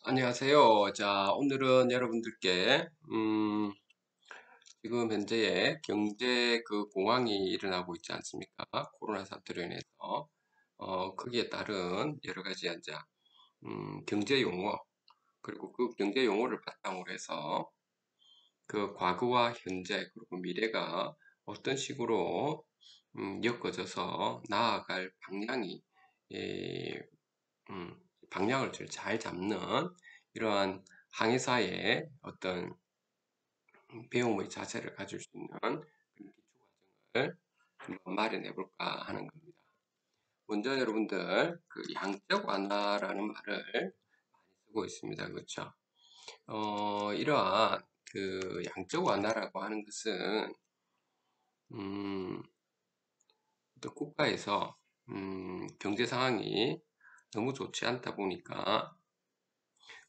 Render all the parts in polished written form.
안녕하세요. 자, 오늘은 여러분들께, 지금 현재의 경제 공황이 일어나고 있지 않습니까? 코로나 사태로 인해서, 거기에 따른 여러 가지 이제, 경제 용어, 그리고 그 경제 용어를 바탕으로 해서 그 과거와 현재, 그리고 미래가 어떤 식으로, 엮어져서 나아갈 방향이, 예, 음, 방향을 잘 잡는 이러한 항해사의 어떤 배움의 자세를 가질 수 있는 그런 기초 과정을 한번 마련해 볼까 하는 겁니다. 먼저 여러분들 그 양적 완화라는 말을 많이 쓰고 있습니다. 그렇죠? 이러한 그 양적 완화라고 하는 것은 또 국가에서 경제 상황이 너무 좋지 않다 보니까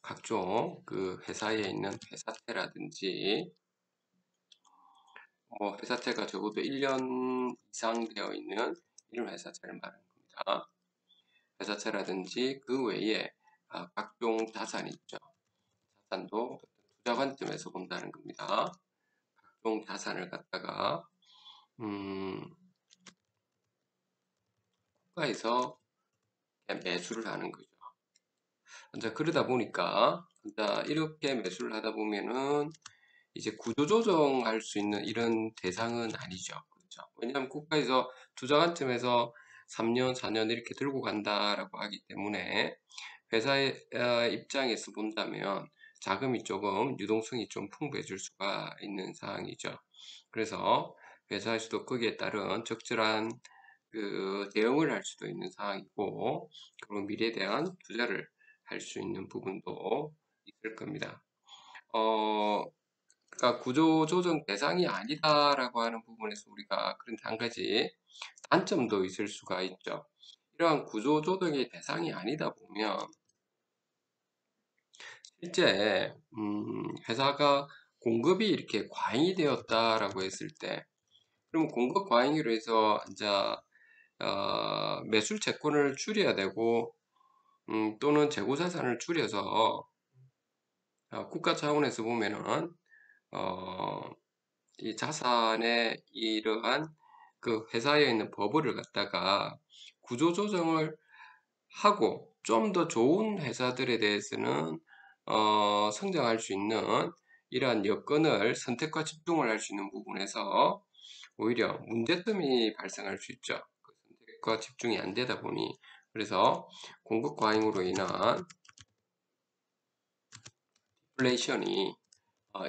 각종 그 회사에 있는 회사채라든지 회사채가 적어도 1년 이상 되어 있는 이런 회사채를 말하는 겁니다. 회사채라든지 그 외에 각종 자산이 있죠. 자산도 투자 관점에서 본다는 겁니다. 각종 자산을 갖다가 국가에서 매수를 하는 거죠. 이제 그러다 보니까 이제 이렇게 매수를 하다 보면은 이제 구조조정할 수 있는 이런 대상은 아니죠. 그렇죠. 왜냐하면 국가에서 투자 관점에서 3년, 4년 이렇게 들고 간다라고 하기 때문에 회사의 입장에서 본다면 자금이 조금 유동성이 좀 풍부해질 수가 있는 상황이죠. 그래서 회사에서도 거기에 따른 적절한 그 대응을 할 수도 있는 상황이고, 그리고 미래에 대한 투자를 할 수 있는 부분도 있을 겁니다. 그러니까 구조조정 대상이 아니다라고 하는 부분에서 우리가 그런 한 가지 단점도 있을 수가 있죠. 이러한 구조조정의 대상이 아니다 보면 실제 회사가 공급이 이렇게 과잉이 되었다라고 했을 때, 그러면 공급 과잉으로 해서 이제 매출 채권을 줄여야 되고 또는 재고 자산을 줄여서 국가 차원에서 보면은 어, 이 자산의 이러한 그 회사에 있는 버블을 갖다가 구조조정을 하고 좀 더 좋은 회사들에 대해서는 성장할 수 있는 이러한 여건을 선택과 집중을 할 수 있는 부분에서 오히려 문제점이 발생할 수 있죠. 그 선택과 집중이 안 되다 보니 그래서 공급 과잉으로 인한 디플레이션이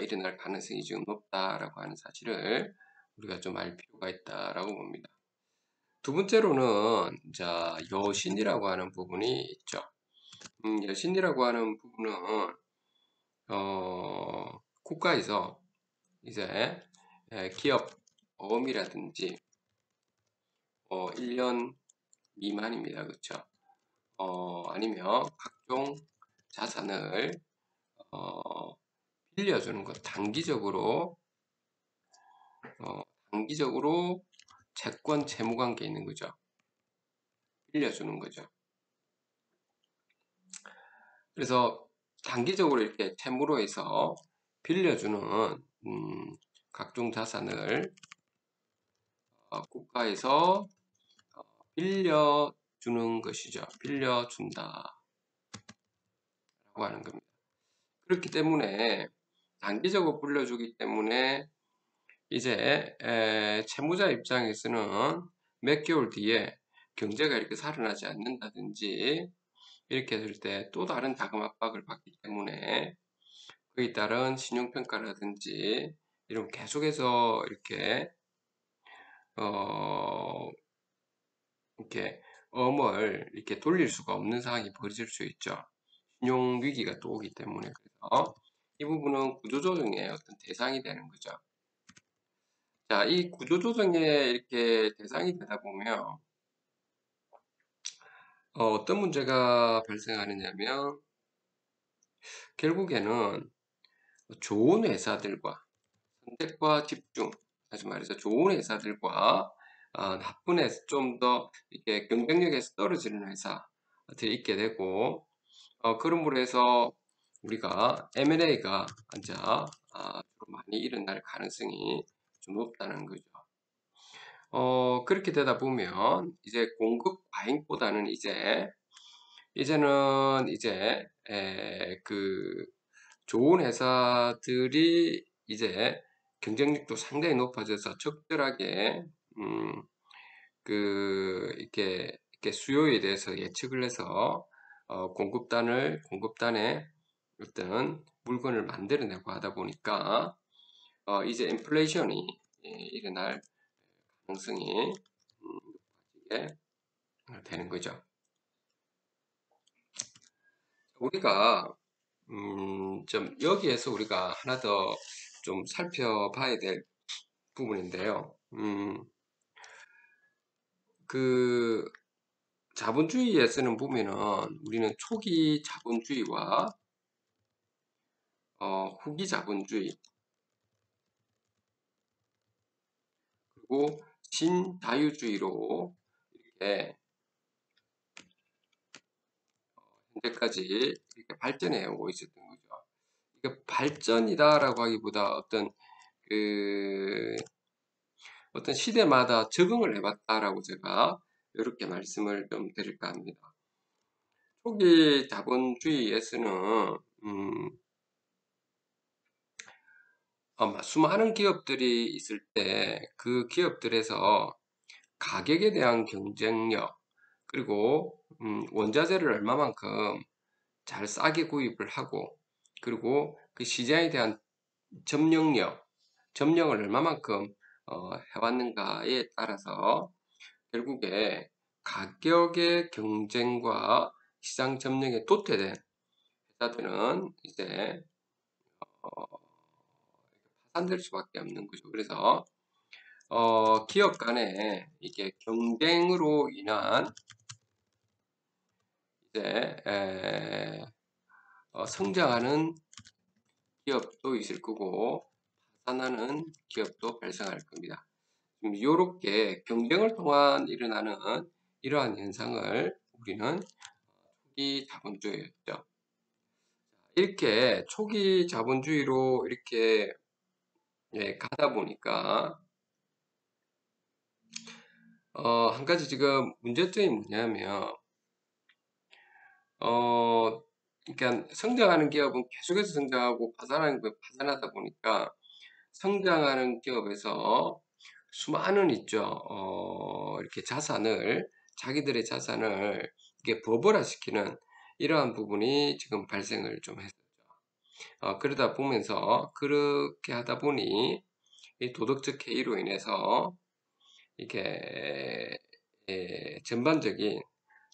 일어날 가능성이 지금 높다라고 하는 사실을 우리가 좀 알 필요가 있다라고 봅니다. 두 번째로는 자 여신이라고 하는 부분이 있죠. 여신이라고 하는 부분은 국가에서 이제 기업 보험이라든지 1년 미만입니다. 그렇죠? 아니면 각종 자산을 어, 빌려주는 것 단기적으로 채권 채무 관계에 있는 거죠. 빌려주는 거죠. 그래서 단기적으로 이렇게 채무로 해서 빌려주는 각종 자산을 국가에서 빌려주는 것이죠. 빌려준다라고 하는 겁니다. 그렇기 때문에 단기적으로 빌려주기 때문에 이제 채무자 입장에서는 몇 개월 뒤에 경제가 이렇게 살아나지 않는다든지 이렇게 될 때 또 다른 자금 압박을 받기 때문에 그에 따른 신용평가라든지 이런 계속해서 어, 이렇게 엄을 이렇게 돌릴 수가 없는 상황이 벌어질 수 있죠. 신용 위기가 또 오기 때문에 그래서 이 부분은 구조조정의 어떤 대상이 되는 거죠. 자, 이 구조조정에 이렇게 대상이 되다 보면 어떤 문제가 발생하느냐면 결국에는 좋은 회사들과 선택과 집중, 다시 말해서 좋은 회사들과 나쁜 회사, 좀 더 이렇게 경쟁력에서 떨어지는 회사들이 있게 되고, 그러므로 해서 우리가 M&A가 이제 주로 많이 일어날 가능성이 좀 높다는 거죠. 그렇게 되다 보면 이제 공급 과잉보다는 이제는 그 좋은 회사들이 이제 경쟁력도 상당히 높아져서 적절하게 이렇게 수요에 대해서 예측을 해서 공급단에 어떤 물건을 만들어내고 하다 보니까 이제 인플레이션이 일어날 가능성이 높아지게 되는 거죠. 우리가 좀 여기에서 우리가 하나 더 좀 살펴봐야 될 부분인데요. 그 자본주의에서는 보면은 우리는 초기 자본주의와 후기 자본주의 그리고 신자유주의로 이렇게 현재까지 이렇게 발전해 오고 있었던 거죠. 이게 발전이다라고 하기보다 그 어떤 시대마다 적응을 해봤다라고 제가 이렇게 말씀을 좀 드릴까 합니다. 초기 자본주의에서는 수많은 기업들이 있을 때 그 기업들에서 가격에 대한 경쟁력 그리고 원자재를 얼마만큼 잘 싸게 구입을 하고 그리고 그 시장에 대한 점령을 얼마만큼 해왔는가에 따라서 결국에 가격의 경쟁과 시장 점령에 도태된 회사들은 이제 파산될 수밖에 없는 거죠. 그래서 기업 간에 이게 경쟁으로 인한 이제 성장하는 기업도 있을 거고 파산하는 기업도 발생할 겁니다. 이렇게 경쟁을 통한 일어나는 이러한 현상을 우리는 초기 자본주의였죠. 이렇게 초기 자본주의로 이렇게 가다 보니까 한 가지 지금 문제점이 뭐냐면 그러니까 성장하는 기업은 계속해서 성장하고 파산하는 기업은 파산하다 보니까 성장하는 기업에서 수많은 이렇게 자기들의 자산을 이게 버블화시키는 이러한 부분이 지금 발생을 좀 했었죠. 그러다 보면서 그렇게 하다 보니 이 도덕적 해이로 인해서 이게 전반적인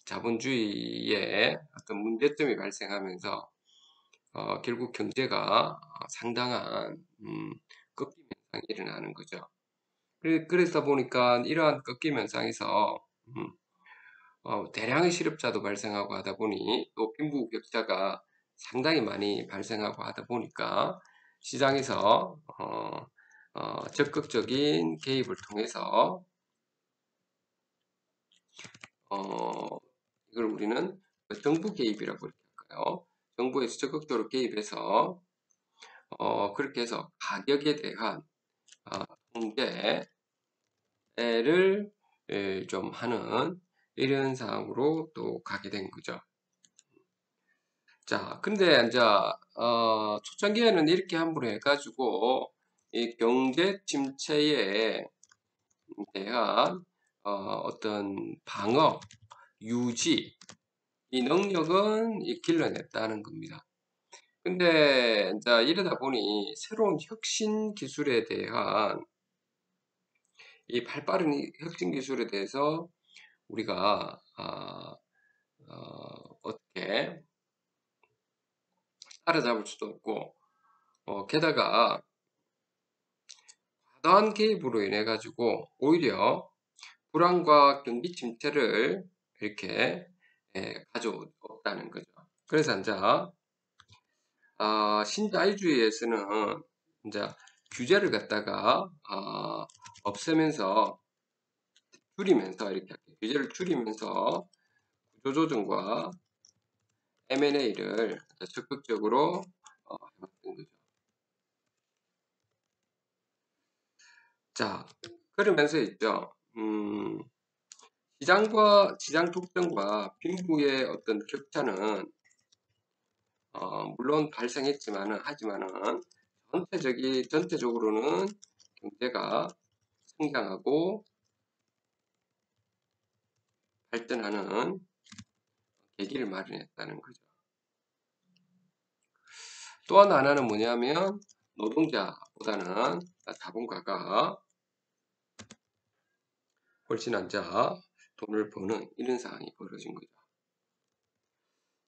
자본주의에 어떤 문제점이 발생하면서 결국 경제가 상당한 꺾임 현상이 일어나는 거죠. 그러다 보니까 이러한 꺾임 현상에서 대량의 실업자도 발생하고 하다 보니 또 빈부격차가 상당히 많이 발생하고 하다 보니까 시장에서 적극적인 개입을 통해서 이걸 우리는 정부 개입이라고 이렇게 할까요? 정부에서 적극적으로 개입해서 그렇게 해서 가격에 대한 통제를 좀 하는 이런 상황으로 또 가게 된 거죠. 자, 근데 이제 초창기에는 이렇게 함부로 해가지고 이 경제 침체에 대한 어떤 방어, 유지 이 능력은 길러냈다는 겁니다. 근데 이제 이러다 보니 새로운 혁신 기술에 대한 이 발빠른 혁신 기술에 대해서 우리가 어떻게 따라잡을 수도 없고 게다가 과도한 개입으로 인해 가지고 오히려 불안과 경기 침체를 이렇게 가져왔다는 거죠. 그래서 이제 신자유주의에서는 이제 규제를 갖다가 없애면서 줄이면서 이렇게 규제를 줄이면서 구조조정과 M&A를 적극적으로 해봤던 거죠. 자, 그러면서 있죠. 시장 특성과 빈부의 어떤 격차는 물론 하지만은 전체적으로는 경제가 성장하고 발전하는 계기를 마련했다는 거죠. 또 하나는 뭐냐면 노동자보다는 자본가가 훨씬 앉아 돈을 버는 이런 상황이 벌어진 거죠.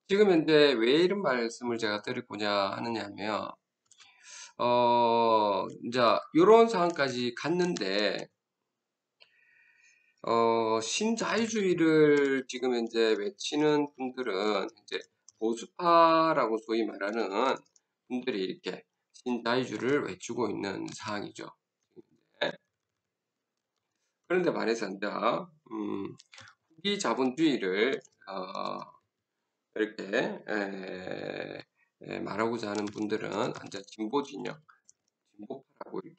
지금 현재 왜 이런 말씀을 제가 드리고자 하느냐면 이제 이런 상황까지 갔는데 신자유주의를 지금 현재 외치는 분들은 이제 보수파라고 소위 말하는 분들이 이렇게 신자유주의를 외치고 있는 상황이죠. 그런데 반해서 이제 후기 자본주의를 이렇게 말하고자 하는 분들은 이제 진보 진영, 진보파라고 이렇게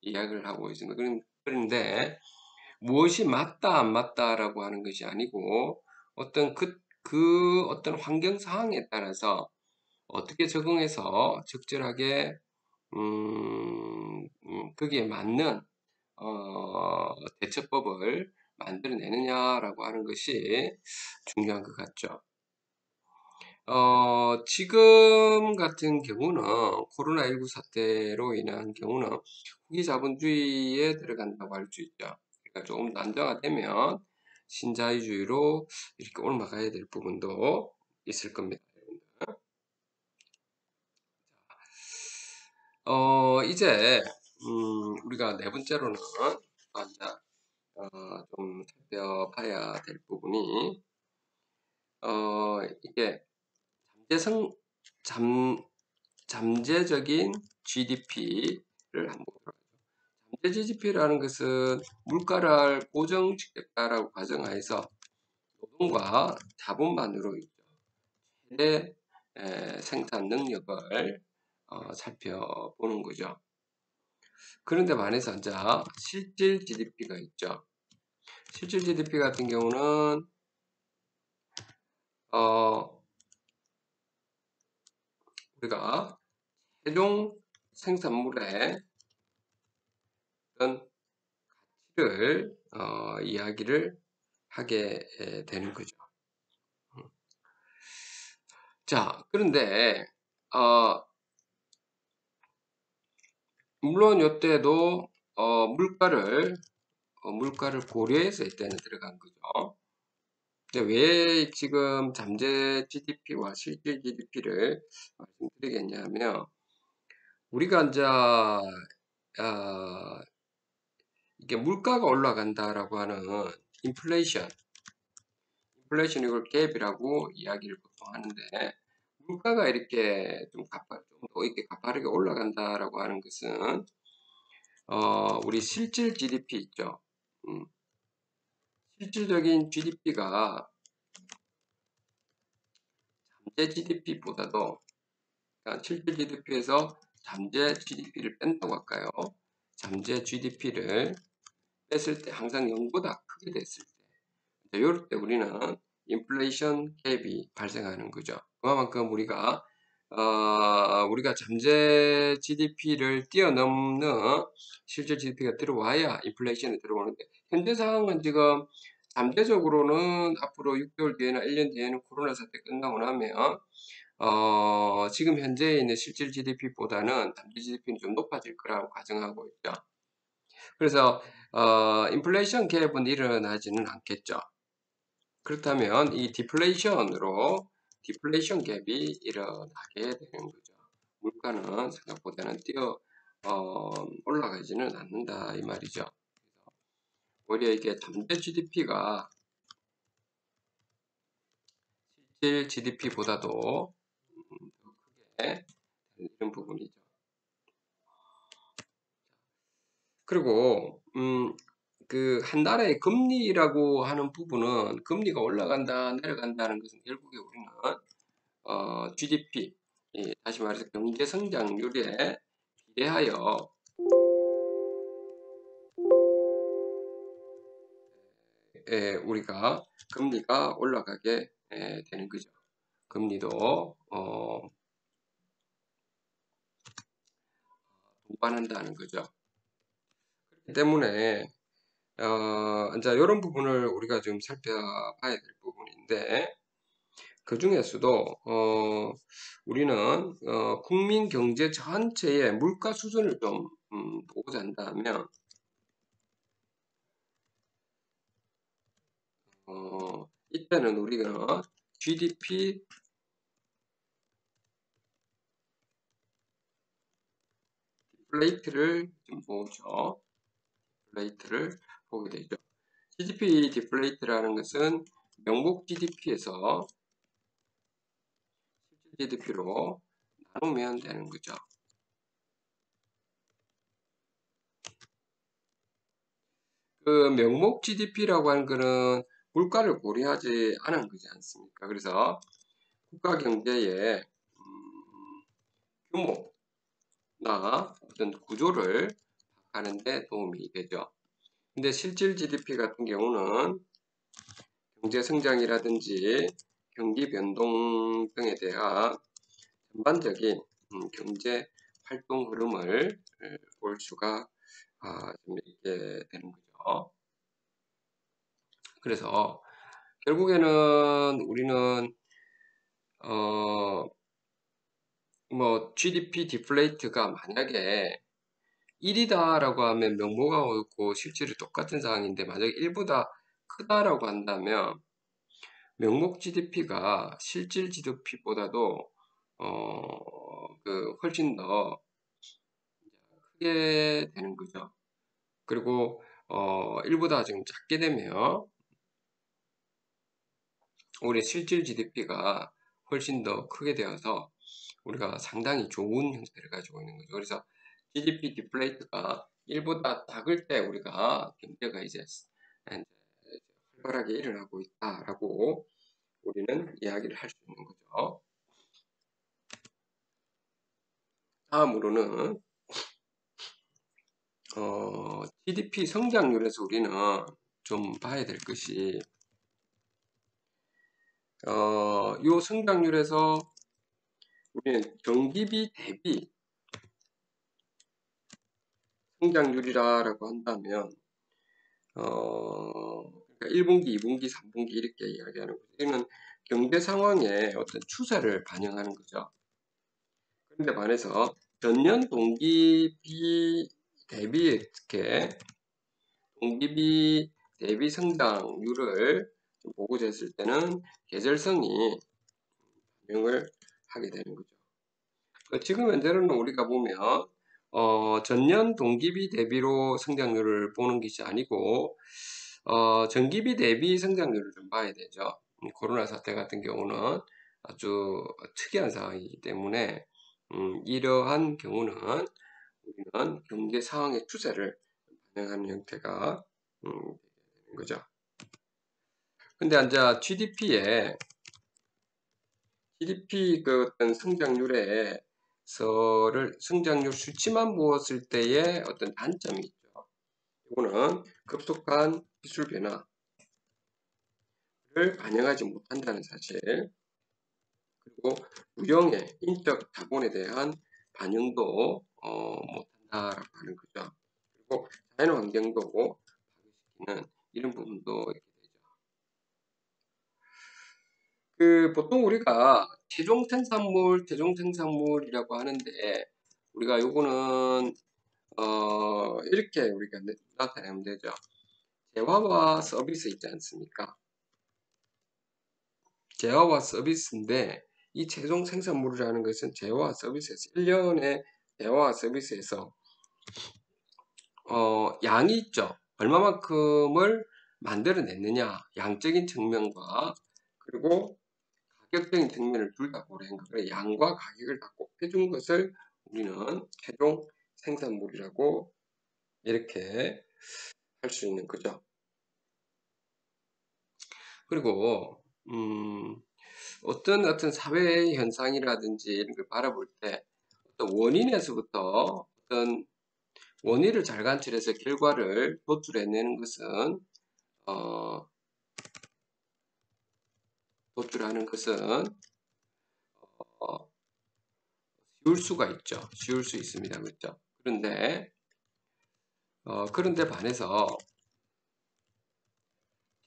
이야기를 하고 있습니다. 그런데 무엇이 맞다 안 맞다라고 하는 것이 아니고 어떤 어떤 환경 상황에 따라서 어떻게 적응해서 적절하게 거기에 맞는 대처법을 만들어내느냐라고 하는 것이 중요한 것 같죠. 지금 같은 경우는 코로나19 사태로 인한 경우는 후기 자본주의에 들어간다고 할 수 있죠. 그러니까 조금 더 안정화되면 신자유주의로 이렇게 올라가야 될 부분도 있을 겁니다. 이제 우리가 네 번째로는 좀 살펴봐야 될 부분이 이게 잠재적인 GDP를 한번 보도록 하죠. 잠재 GDP라는 것은 물가를 고정시켰다라고 가정하에서 노동과 자본만으로 최대 생산 능력을 살펴보는 거죠. 그런데 반해서 이제 실질 GDP가 있죠. 실질 GDP 같은 경우는 우리가 최종 생산물의 어떤 가치를 이야기를 하게 되는 거죠. 자, 그런데 물론 이때도 물가를 고려해서 이때는 들어간 거죠. 근데 왜 지금 잠재 GDP와 실질 GDP를 말씀드리겠냐면 우리가 이제 이게 물가가 올라간다라고 하는 인플레이션 이걸 갭이라고 이야기를 보통 하는데 물가가 이렇게 좀 더 이렇게 가파르게 올라간다라고 하는 것은 우리 실질 GDP 있죠. 실질적인 GDP가 잠재 GDP보다도 실질 GDP에서 잠재 GDP를 뺀다고 할까요? 잠재 GDP를 뺐을 때 항상 0보다 크게 됐을 때 이럴 때 우리는 인플레이션 갭이 발생하는 거죠. 그만큼 우리가 잠재 GDP를 뛰어넘는 실질 GDP가 들어와야 인플레이션이 들어오는데 현재 상황은 지금 잠재적으로는 앞으로 6개월 뒤에나 1년 뒤에는 코로나 사태 끝나고 나면 지금 현재에 있는 실질 GDP보다는 잠재 GDP는 좀 높아질 거라고 가정하고 있죠. 그래서 인플레이션 갭은 일어나지는 않겠죠. 그렇다면 이 디플레이션 갭이 일어나게 되는 거죠. 물가는 생각보다는 올라가지는 않는다 이 말이죠. 오히려 이게 잠재 GDP가 실질 GDP보다도 더 크게 이런 부분이죠. 그리고 그 한 나라의 금리라고 하는 부분은 금리가 올라간다 내려간다는 것은 결국에 우리는 GDP, 다시 말해서 경제 성장률에 비례하여 우리가 금리가 올라가게 되는 거죠. 금리도 동반한다는 거죠. 그렇기 때문에 이제 이런 부분을 우리가 좀 살펴봐야 될 부분인데, 그 중에서도 우리는 국민 경제 전체의 물가 수준을 좀 보고자 한다면 이때는 우리가 GDP 디플레이트를 좀 보죠. 디플레이트를 보게 되죠. GDP 디플레이트라는 것은 명목 GDP에서 실질 GDP로 나누면 되는 거죠. 그 명목 GDP라고 하는 거는 물가를 고려하지 않은 거지 않습니까? 그래서 국가 경제의 규모나 어떤 구조를 하는데 도움이 되죠. 근데 실질 GDP 같은 경우는 경제 성장이라든지 경기 변동 등에 대한 전반적인 경제 활동 흐름을 볼 수가 좀 있게 되는 거죠. 그래서 결국에는 우리는 뭐 GDP 디플레이트가 만약에 1이다라고 하면 명목하고 있고 실질이 똑같은 상황인데, 만약에 1보다 크다라고 한다면 명목 GDP가 실질 GDP보다도 훨씬 더 크게 되는 거죠. 그리고 1보다 좀 작게 되면 우리 실질 GDP가 훨씬 더 크게 되어서 우리가 상당히 좋은 형태를 가지고 있는 거죠. 그래서 GDP 디플레이트가 1보다 작을 때 우리가 경제가 이제 활발하게 일어나고 있다라고 우리는 이야기를 할 수 있는 거죠. 다음으로는 GDP 성장률에서 우리는 좀 봐야 될 것이 이 성장률에서 우리는 경기비 대비 성장률이라고 한다면 그러니까 1분기, 2분기, 3분기 이렇게 이야기하는 거죠. 이는 경제 상황의 어떤 추세를 반영하는 거죠. 그런데 반해서 전년 동기비 대비 이렇게 동기비 대비 성장률을 보고 쟀을 때는 계절성이 반영을 하게 되는 거죠. 지금 현재는 우리가 보면 전년 동기비 대비로 성장률을 보는 것이 아니고 전기비 대비 성장률을 좀 봐야 되죠. 코로나 사태 같은 경우는 아주 특이한 상황이기 때문에 이러한 경우는 우리는 경제 상황의 추세를 반영하는 형태가 되는 거죠. 근데 이제 GDP 그 어떤 성장률 수치만 보았을 때의 어떤 단점이 있죠. 이거는 급속한 기술 변화를 반영하지 못한다는 사실, 그리고 유형의 인적 자본에 대한 반영도 못한다라고 하는 거죠. 그리고 자연 환경도 파괴시키는 이런 부분도 있게 되죠. 보통 우리가 최종 생산물이라고 하는데, 우리가 요거는 이렇게 우리가 나타내면 되죠. 재화와 서비스 있지 않습니까? 재화와 서비스인데, 이 최종 생산물이라는 것은 재화와 서비스에서 1년의 재화와 서비스에서 양이 있죠. 얼마만큼을 만들어냈느냐, 양적인 측면과 그리고 가격적인 측면을 둘 다 고려한 거. 그래, 양과 가격을 다 곱해준 것을 우리는 최종 생산물이라고 이렇게 할 수 있는 거죠. 그리고 어떤 사회 현상이라든지 이런 걸 바라볼 때 어떤 원인에서부터 어떤 원인을 잘 관찰해서 결과를 도출해내는 것은 어, 도출하는 것은 어, 쉬울 수가 있죠. 쉬울 수 있습니다. 그렇죠? 그런데 반해서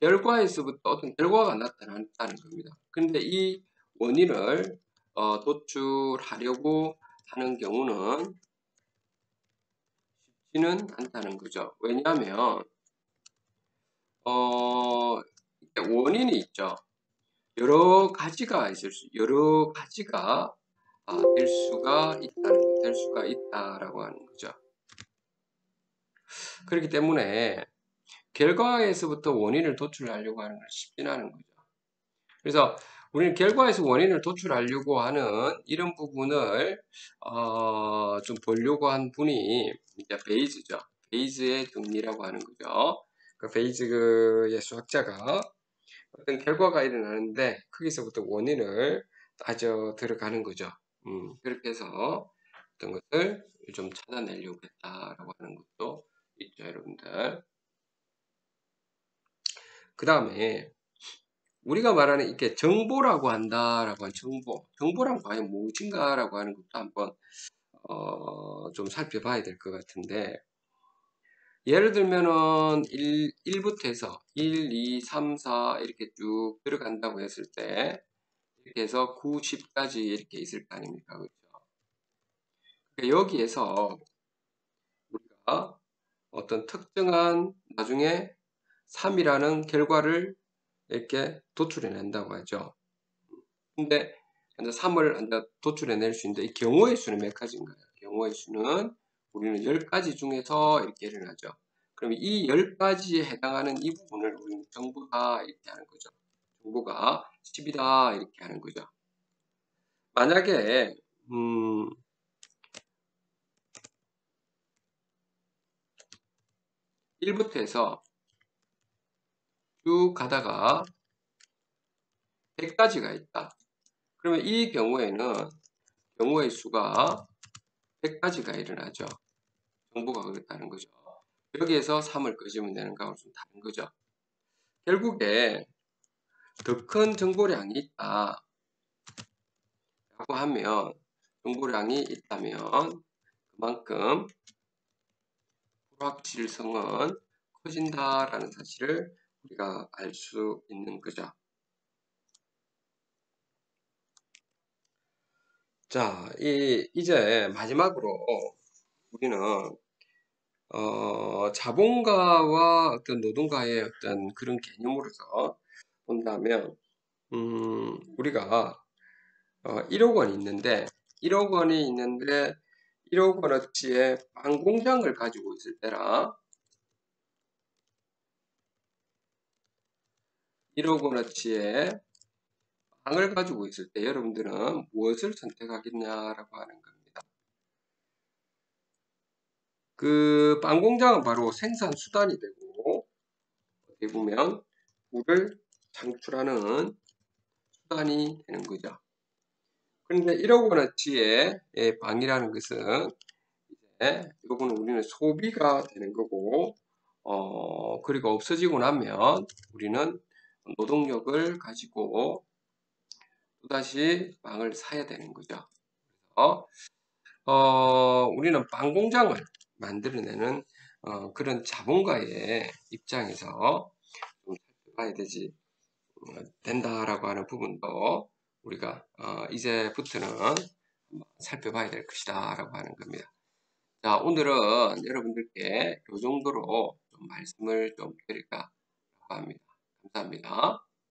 결과에서부터 어떤 결과가 나타난다는 겁니다. 그런데 이 원인을 도출하려고 하는 경우는 쉽지는 않다는 거죠. 왜냐하면 원인이 있죠. 여러 가지가 될 수가 있다라고 하는 거죠. 그렇기 때문에 결과에서부터 원인을 도출하려고 하는 건 쉽진 않은 거죠. 그래서 우리는 결과에서 원인을 도출하려고 하는 이런 부분을 좀 보려고 한 분이 이제 베이즈죠. 베이즈의 정리라고 하는 거죠. 그 베이즈의 수학자가 어떤 결과가 일어나는데 거기서부터 원인을 따져 들어가는 거죠. 그렇게 해서 어떤 것을 좀 찾아내려고 했다라고 하는 것도 있죠, 여러분들. 그 다음에 우리가 말하는 이렇게 정보라고 한다라고 하는 정보란 과연 무엇인가라고 하는 것도 한번 좀 살펴봐야 될 것 같은데, 예를 들면은 1부터 해서 1, 2, 3, 4 이렇게 쭉 들어간다고 했을 때 이렇게 해서 9, 10까지 이렇게 있을 거 아닙니까? 그렇죠? 그러니까 여기에서 우리가 어떤 특정한 나중에 3이라는 결과를 이렇게 도출해낸다고 하죠. 근데 이제 3을 이제 도출해낼 수 있는데 이 경우의 수는 몇 가지인가요? 경우의 수는 우리는 10가지 중에서 이렇게 일어나죠. 그럼 이 10가지에 해당하는 이 부분을 우리는 전부 다 이렇게 하는 거죠. 정보가 10이다 이렇게 하는 거죠. 만약에 1부터 해서 쭉 가다가 100가지가 있다. 그러면 이 경우에는 경우의 수가 100가지가 일어나죠. 정보가 그렇다는 거죠. 여기에서 3을 끄집어내는 되는 거하고 좀 다른 거죠. 결국에 더 큰 정보량이 있다 라고 하면 정보량이 있다면 그만큼 불확실성은 커진다라는 사실을 우리가 알 수 있는 거죠. 자, 이제 마지막으로 우리는 자본가와 어떤 노동가의 어떤 그런 개념으로서 본다면 우리가 1억 원이 있는데 1억 원이 있는데 1억 원어치의 빵 공장을 가지고 있을 때랑 1억 원어치의 빵을 가지고 있을 때 여러분들은 무엇을 선택하겠냐라고 하는 겁니다. 그 빵 공장은 바로 생산 수단이 되고 어떻게 보면 부를 창출하는 수단이 되는 거죠. 그런데 1억 원어치의 빵이라는 것은 이거는 우리는 소비가 되는 거고 그리고 없어지고 나면 우리는 노동력을 가지고 또다시 빵을 사야 되는 거죠. 우리는 빵 공장을 만들어내는 그런 자본가의 입장에서 좀 살펴봐야 된다라고 하는 부분도 우리가 이제부터는 살펴봐야 될 것이다 라고 하는 겁니다. 자, 오늘은 여러분들께 이 정도로 좀 말씀을 좀 드릴까 합니다. 감사합니다.